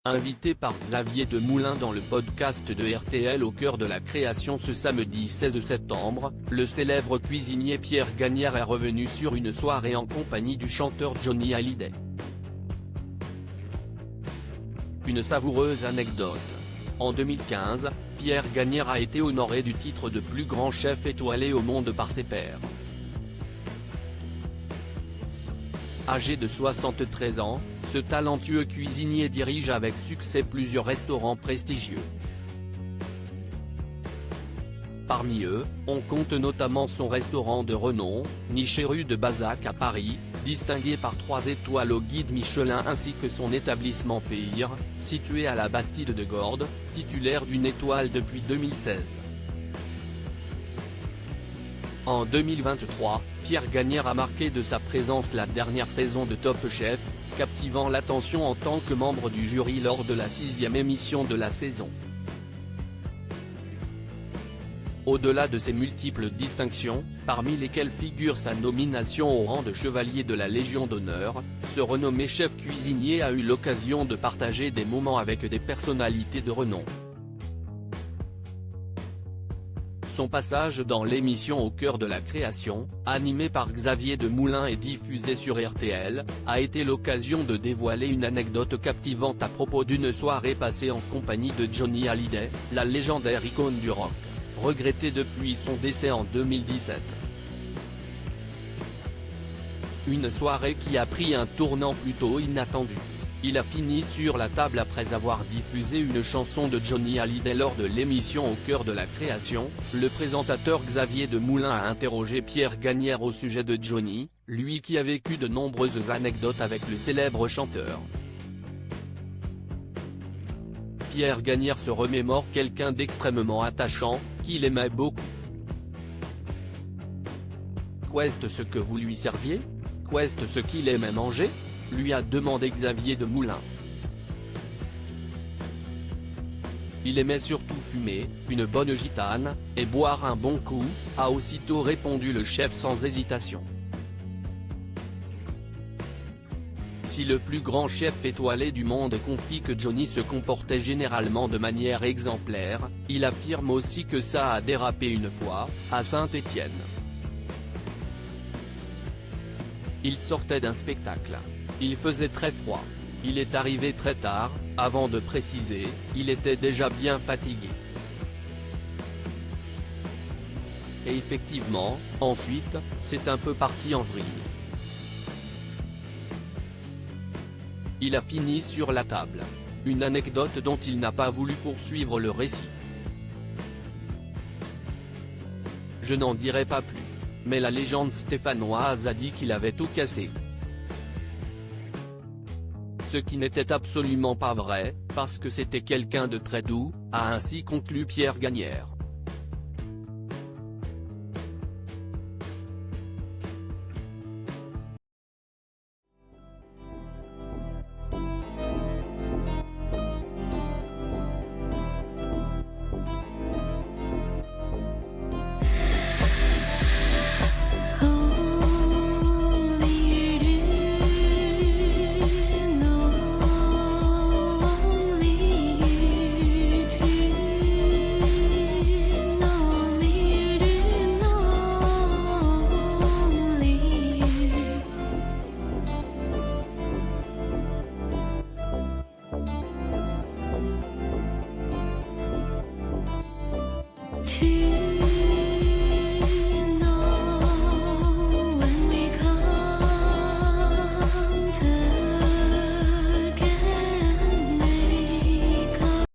Invité par Xavier Demoulin dans le podcast de RTL au cœur de la création ce samedi 16 septembre, le célèbre cuisinier Pierre Gagnaire est revenu sur une soirée en compagnie du chanteur Johnny Hallyday. Une savoureuse anecdote. En 2015, Pierre Gagnaire a été honoré du titre de plus grand chef étoilé au monde par ses pairs. Âgé de 73 ans, ce talentueux cuisinier dirige avec succès plusieurs restaurants prestigieux. Parmi eux, on compte notamment son restaurant de renom, niché rue de Bazac à Paris, distingué par 3 étoiles au guide Michelin, ainsi que son établissement Peir, situé à la Bastide de Gordes, titulaire d'une étoile depuis 2016. En 2023, Pierre Gagnaire a marqué de sa présence la dernière saison de Top Chef, captivant l'attention en tant que membre du jury lors de la 6e émission de la saison. Au-delà de ses multiples distinctions, parmi lesquelles figure sa nomination au rang de chevalier de la Légion d'honneur, ce renommé chef cuisinier a eu l'occasion de partager des moments avec des personnalités de renom. Son passage dans l'émission Au cœur de la création, animée par Xavier Demoulin et diffusée sur RTL, a été l'occasion de dévoiler une anecdote captivante à propos d'une soirée passée en compagnie de Johnny Hallyday, la légendaire icône du rock, regretté depuis son décès en 2017. Une soirée qui a pris un tournant plutôt inattendu. Il a fini sur la table après avoir diffusé une chanson de Johnny Hallyday lors de l'émission Au cœur de la création. Le présentateur Xavier Demoulin a interrogé Pierre Gagnaire au sujet de Johnny, lui qui a vécu de nombreuses anecdotes avec le célèbre chanteur. Pierre Gagnaire se remémore quelqu'un d'extrêmement attachant, qu'il aimait beaucoup. Qu'est-ce ce que vous lui serviez? Qu'est-ce ce qu'il aimait manger? Lui a demandé Xavier Demoulin. Il aimait surtout fumer, une bonne gitane, et boire un bon coup, a aussitôt répondu le chef sans hésitation. Si le plus grand chef étoilé du monde confie que Johnny se comportait généralement de manière exemplaire, il affirme aussi que ça a dérapé une fois, à Saint-Étienne. Il sortait d'un spectacle. Il faisait très froid. Il est arrivé très tard, avant de préciser, il était déjà bien fatigué. Et effectivement, ensuite, c'est un peu parti en vrille. Il a fini sur la table. Une anecdote dont il n'a pas voulu poursuivre le récit. Je n'en dirai pas plus. Mais la légende stéphanoise a dit qu'il avait tout cassé. Ce qui n'était absolument pas vrai, parce que c'était quelqu'un de très doux, a ainsi conclu Pierre Gagnaire. To